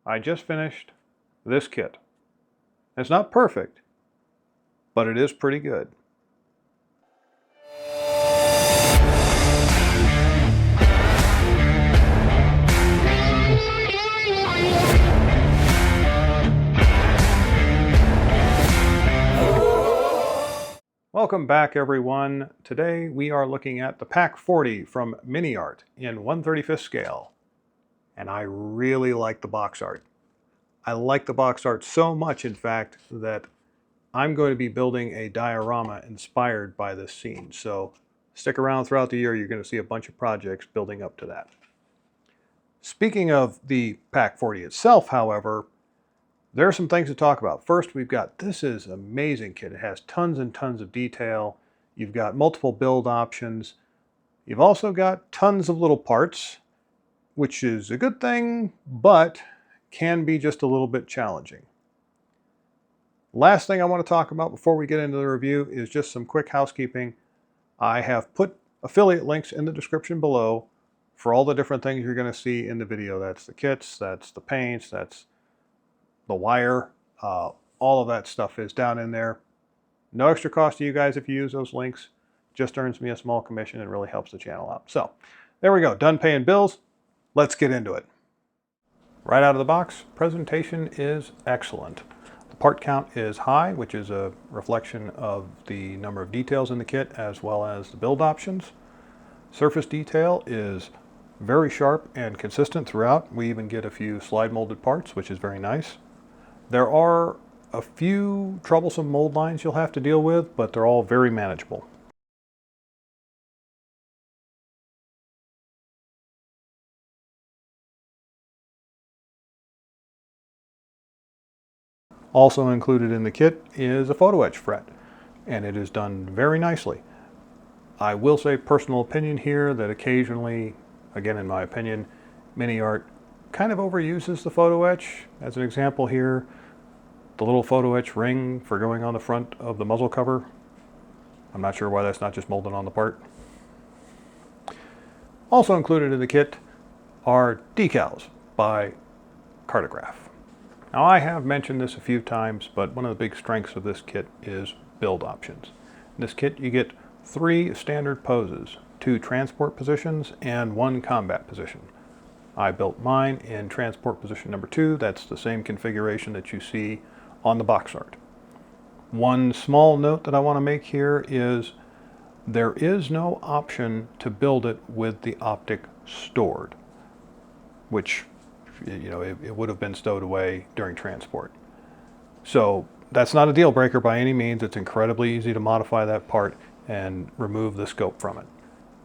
I just finished this kit. It's not perfect, but it is pretty good. Welcome back, everyone. Today we are looking at the Pack 40 from MiniArt in 1/35 scale. And I really like the box art. I like the box art so much, in fact, that I'm going to be building a diorama inspired by this scene. So stick around throughout the year. You're going to see a bunch of projects building up to that. Speaking of the Pack 40 itself, however, there are some things to talk about. First, we've got, this is an amazing kit. It has tons and tons of detail. You've got multiple build options. You've also got tons of little parts, which is a good thing, but can be just a little bit challenging. Last thing I want to talk about before we get into the review is just some quick housekeeping. I have put affiliate links in the description below for all the different things you're going to see in the video. That's the kits, that's the paints, that's the wire, all of that stuff is down in there. No extra cost to you guys if you use those links. Just earns me a small commission and really helps the channel out. So there we go, done paying bills. Let's get into it. Right out of the box, presentation is excellent. The part count is high, which is a reflection of the number of details in the kit as well as the build options. Surface detail is very sharp and consistent throughout. We even get a few slide molded parts, which is very nice. There are a few troublesome mold lines you'll have to deal with, but they're all very manageable. Also included in the kit is a photo-etch fret, and it is done very nicely. I will say, personal opinion here, that occasionally, again in my opinion, MiniArt kind of overuses the photo-etch. As an example here, the little photo-etch ring for going on the front of the muzzle cover. I'm not sure why that's not just molded on the part. Also included in the kit are decals by Cartograph. Now, I have mentioned this a few times, but one of the big strengths of this kit is build options. In this kit you get 3 standard poses, 2 transport positions and 1 combat position. I built mine in transport position number 2. That's the same configuration that you see on the box art. One small note that I want to make here is there is no option to build it with the optic stored, which, you know, it would have been stowed away during transport. So that's not a deal breaker by any means. It's incredibly easy to modify that part and remove the scope from it.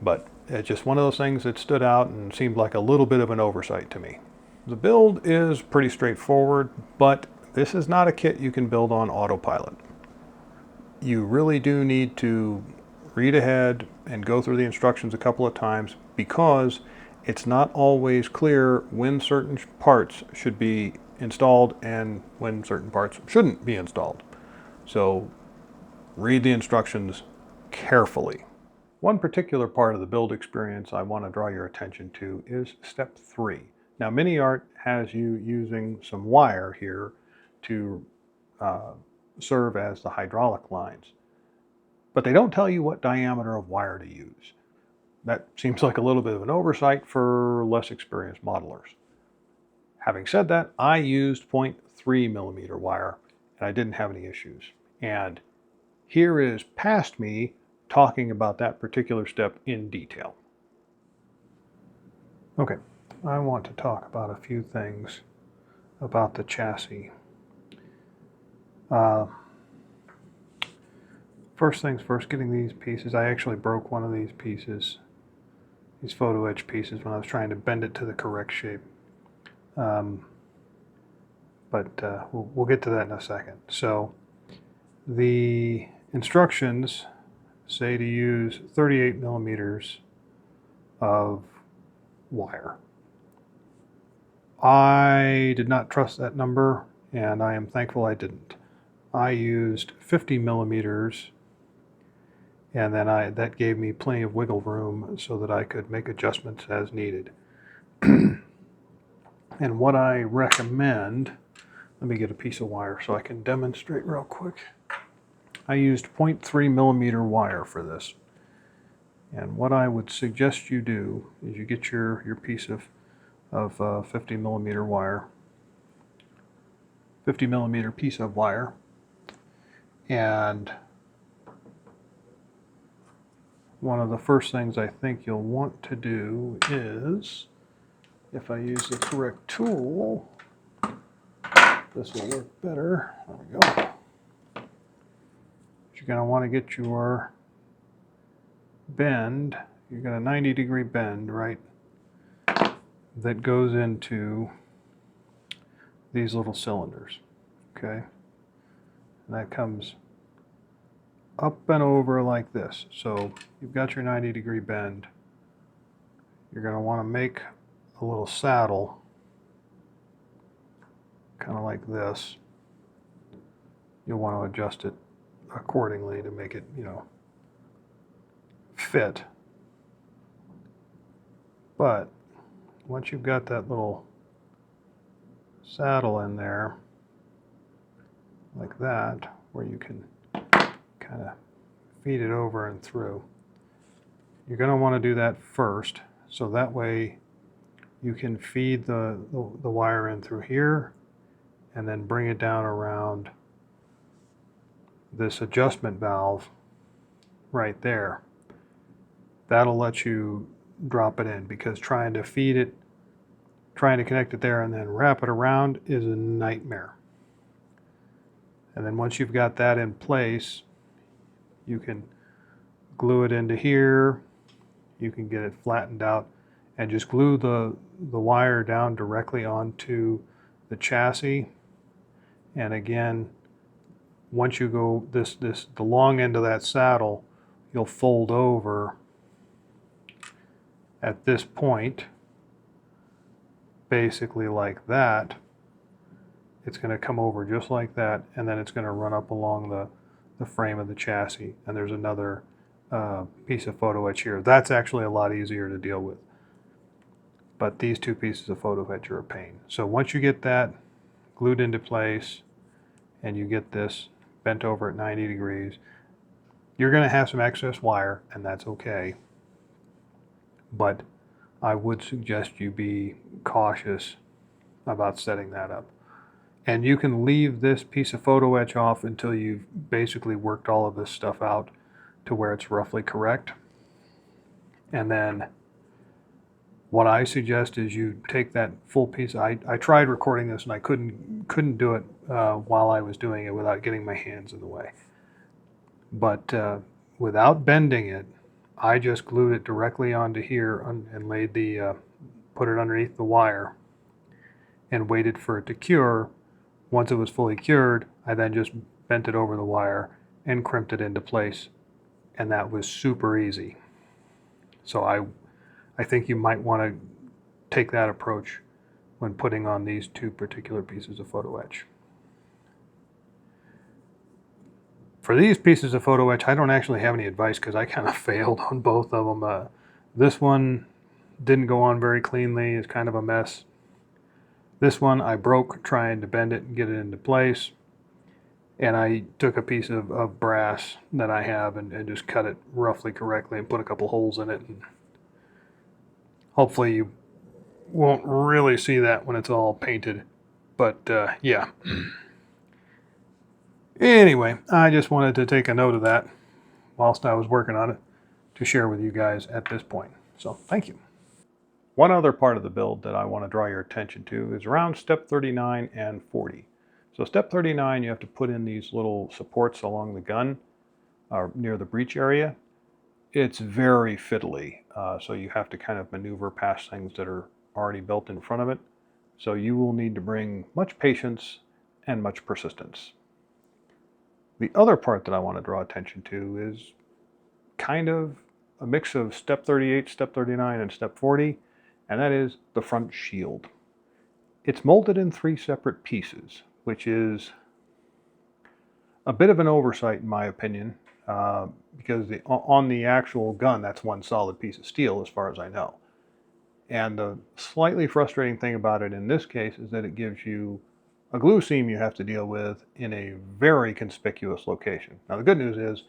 But it's just one of those things that stood out and seemed like a little bit of an oversight to me. The build is pretty straightforward, but this is not a kit you can build on autopilot. You really do need to read ahead and go through the instructions a couple of times, because it's not always clear when certain parts should be installed and when certain parts shouldn't be installed. So read the instructions carefully. One particular part of the build experience I want to draw your attention to is step 3. Now, MiniArt has you using some wire here to serve as the hydraulic lines, but they don't tell you what diameter of wire to use. That seems like a little bit of an oversight for less experienced modelers. Having said that, I used 0.3 millimeter wire and I didn't have any issues. And here is past me talking about that particular step in detail. Okay, I want to talk about a few things about the chassis. First things first, getting these pieces. I actually broke one of these pieces, these photo etch pieces, when I was trying to bend it to the correct shape. We'll get to that in a second. So the instructions say to use 38 millimeters of wire. I did not trust that number, and I am thankful I didn't. I used 50 millimeters, and then that gave me plenty of wiggle room so that I could make adjustments as needed. And what I recommend, let me get a piece of wire so I can demonstrate real quick. I used 0.3 millimeter wire for this. And what I would suggest you do is you get your piece of 50 millimeter wire, 50 millimeter piece of wire, and one of the first things I think you'll want to do is, if I use the correct tool, this will work better. There we go. You're going to want to get your bend. You've got a 90-degree bend, right, that goes into these little cylinders, okay? And that comes up and over like this. So you've got your 90-degree bend. You're going to want to make a little saddle, kind of like this. You'll want to adjust it accordingly to make it, you know, fit. But once you've got that little saddle in there, like that, where you can kind of feed it over and through, you're going to want to do that first, so that way you can feed the wire in through here and then bring it down around this adjustment valve right there. That'll let you drop it in, because trying to feed it, trying to connect it there and then wrap it around is a nightmare. And then once you've got that in place, you can glue it into here. You can get it flattened out and just glue the wire down directly onto the chassis. And again, once you go the long end of that saddle, you'll fold over at this point, basically like that. It's going to come over just like that, and then it's going to run up along the frame of the chassis. And there's another piece of photo etch here. That's actually a lot easier to deal with. But these two pieces of photo etch are a pain. So once you get that glued into place and you get this bent over at 90 degrees, you're going to have some excess wire, and that's okay. But I would suggest you be cautious about setting that up. And you can leave this piece of photo etch off until you've basically worked all of this stuff out to where it's roughly correct. And then what I suggest is you take that full piece. I tried recording this and I couldn't do it while I was doing it without getting my hands in the way. But without bending it, I just glued it directly onto here and laid put it underneath the wire and waited for it to cure. Once it was fully cured, I then just bent it over the wire and crimped it into place, and that was super easy. So I think you might want to take that approach when putting on these two particular pieces of photo etch. For these pieces of photo etch, I don't actually have any advice because I kind of failed on both of them. This one didn't go on very cleanly. It's kind of a mess. This one I broke trying to bend it and get it into place. And I took a piece of brass that I have and just cut it roughly correctly and put a couple holes in it. And hopefully you won't really see that when it's all painted. But yeah. Anyway, I just wanted to take a note of that whilst I was working on it to share with you guys at this point. So thank you. One other part of the build that I want to draw your attention to is around step 39 and 40. So step 39, you have to put in these little supports along the gun near the breech area. It's very fiddly, so you have to kind of maneuver past things that are already built in front of it. So you will need to bring much patience and much persistence. The other part that I want to draw attention to is kind of a mix of step 38, step 39, and step 40, and that is the front shield. It's molded in 3 separate pieces, which is a bit of an oversight in my opinion, because on the actual gun, that's one solid piece of steel as far as I know. And the slightly frustrating thing about it in this case is that it gives you a glue seam you have to deal with in a very conspicuous location. Now the good news is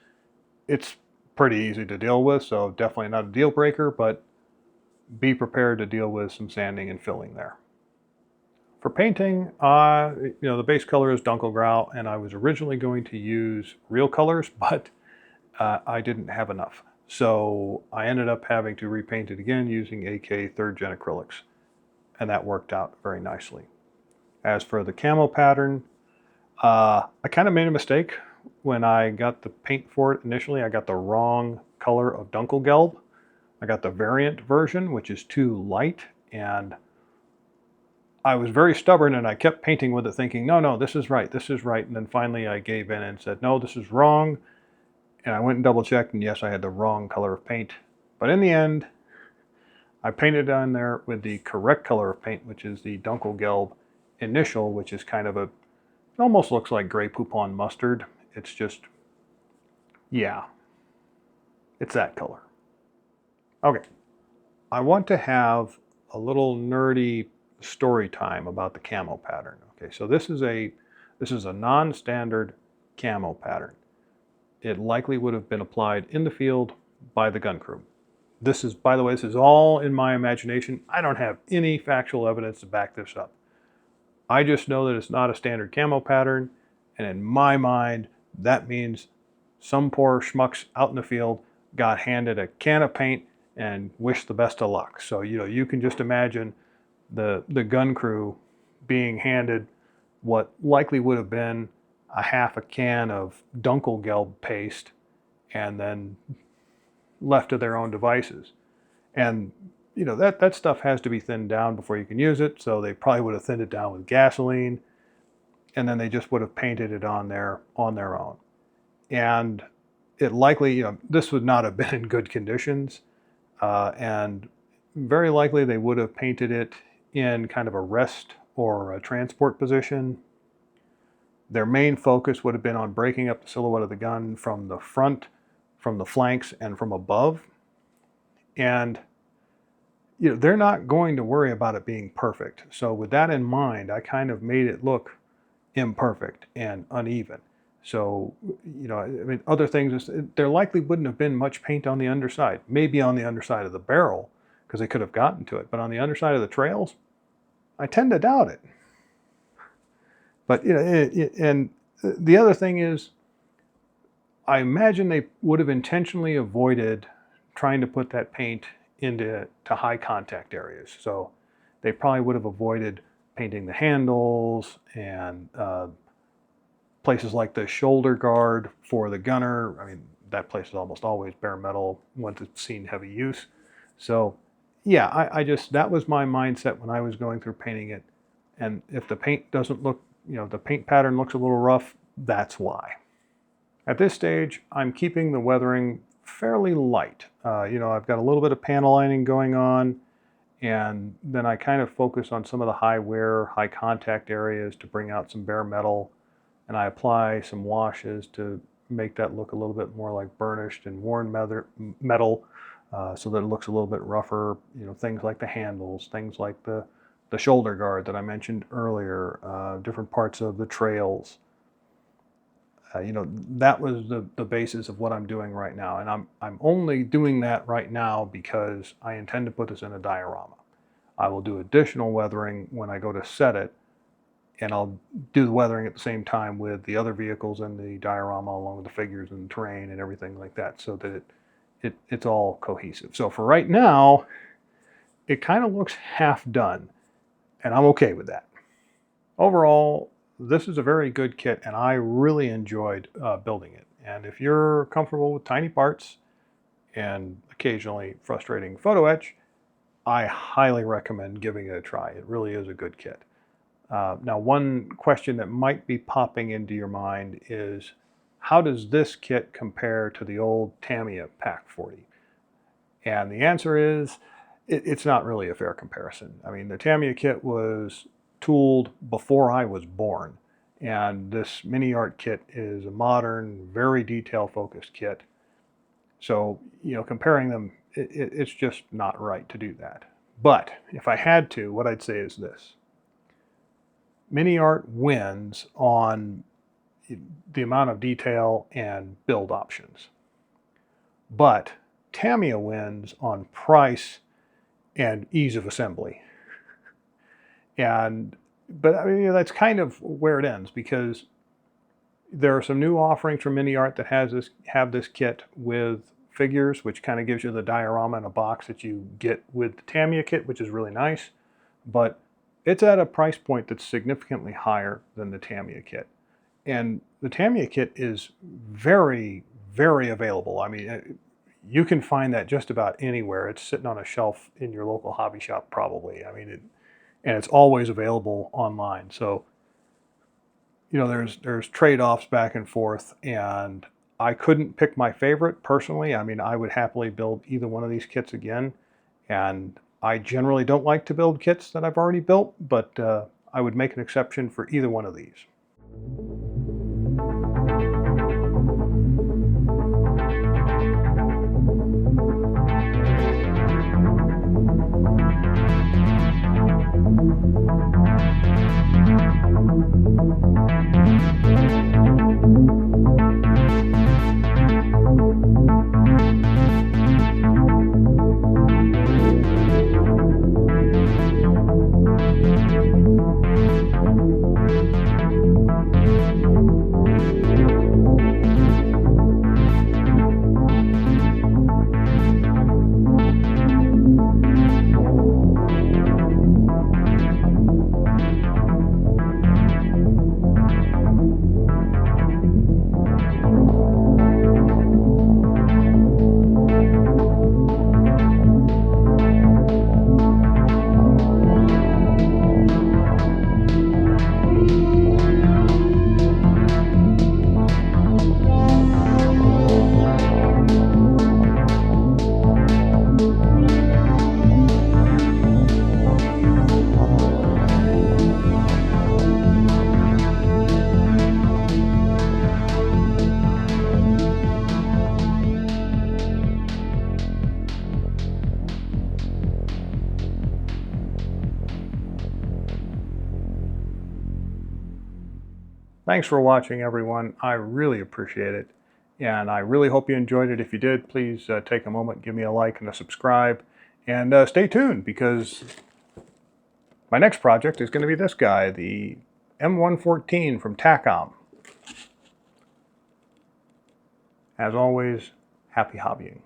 it's pretty easy to deal with, so definitely not a deal breaker, but be prepared to deal with some sanding and filling there. For painting, the base color is Dunkelgrau, and I was originally going to use real colors, but I didn't have enough. So I ended up having to repaint it again using AK 3rd Gen acrylics, and that worked out very nicely. As for the camo pattern, I kind of made a mistake when I got the paint for it initially. I got the wrong color of Dunkelgelb. I got the variant version, which is too light, and I was very stubborn and I kept painting with it thinking, no, this is right, this is right. And then finally I gave in and said, no, this is wrong. And I went and double checked, and yes, I had the wrong color of paint. But in the end, I painted on there with the correct color of paint, which is the Dunkelgelb initial, which is kind of it almost looks like gray poupon mustard. It's just, yeah, it's that color. Okay, I want to have a little nerdy story time about the camo pattern. Okay, so this is a non-standard camo pattern. It likely would have been applied in the field by the gun crew. This is, by the way, this is all in my imagination. I don't have any factual evidence to back this up. I just know that it's not a standard camo pattern, and in my mind, that means some poor schmucks out in the field got handed a can of paint and wished the best of luck. So, you can just imagine the gun crew being handed what likely would have been a half a can of Dunkelgelb paste and then left to their own devices. And that stuff has to be thinned down before you can use it, so they probably would have thinned it down with gasoline, and then they just would have painted it on their own. And it likely, this would not have been in good conditions, and very likely they would have painted it in kind of a rest or a transport position. Their main focus would have been on breaking up the silhouette of the gun from the front, from the flanks, and from above. And they're not going to worry about it being perfect. So with that in mind, I kind of made it look imperfect and uneven. So, other things, there likely wouldn't have been much paint on the underside. Maybe on the underside of the barrel, because they could have gotten to it. But on the underside of the trails, I tend to doubt it. But, and the other thing is, I imagine they would have intentionally avoided trying to put that paint into high contact areas. So they probably would have avoided painting the handles and places like the shoulder guard for the gunner. I mean, that place is almost always bare metal once it's seen heavy use. So yeah, that was my mindset when I was going through painting it. And if the paint doesn't look, the paint pattern looks a little rough, that's why. At this stage, I'm keeping the weathering fairly light. I've got a little bit of panel lining going on, and then I kind of focus on some of the high wear, high contact areas to bring out some bare metal, and I apply some washes to make that look a little bit more like burnished and worn metal, so that it looks a little bit rougher. Things like the handles, things like the shoulder guard that I mentioned earlier, different parts of the trails. That was the basis of what I'm doing right now. And I'm only doing that right now because I intend to put this in a diorama. I will do additional weathering when I go to set it, and I'll do the weathering at the same time with the other vehicles in the diorama, along with the figures and the terrain and everything like that, so that it's all cohesive. So for right now, it kind of looks half done, and I'm okay with that. Overall, this is a very good kit, and I really enjoyed building it. And if you're comfortable with tiny parts and occasionally frustrating photo etch, I highly recommend giving it a try. It really is a good kit. Now, one question that might be popping into your mind is, how does this kit compare to the old Tamiya Pack 40? And the answer is, it's not really a fair comparison. I mean, the Tamiya kit was tooled before I was born, and this MiniArt kit is a modern, very detail-focused kit. So, comparing them, it's just not right to do that. But if I had to, what I'd say is this. MiniArt wins on the amount of detail and build options. But Tamiya wins on price and ease of assembly. But I mean, that's kind of where it ends, because there are some new offerings from MiniArt that have this kit with figures, which kind of gives you the diorama in a box that you get with the Tamiya kit, which is really nice. But it's at a price point that's significantly higher than the Tamiya kit. And the Tamiya kit is very, very available. I mean, you can find that just about anywhere. It's sitting on a shelf in your local hobby shop, probably. I mean, and it's always available online. So, you know, there's trade-offs back and forth, and I couldn't pick my favorite personally. I mean, I would happily build either one of these kits again, and I generally don't like to build kits that I've already built, but I would make an exception for either one of these. Thanks for watching, everyone. I really appreciate it, and I really hope you enjoyed it. If you did, please take a moment, give me a like and a subscribe, and stay tuned, because my next project is going to be this guy, the M114 from Camo. As always, happy hobbying.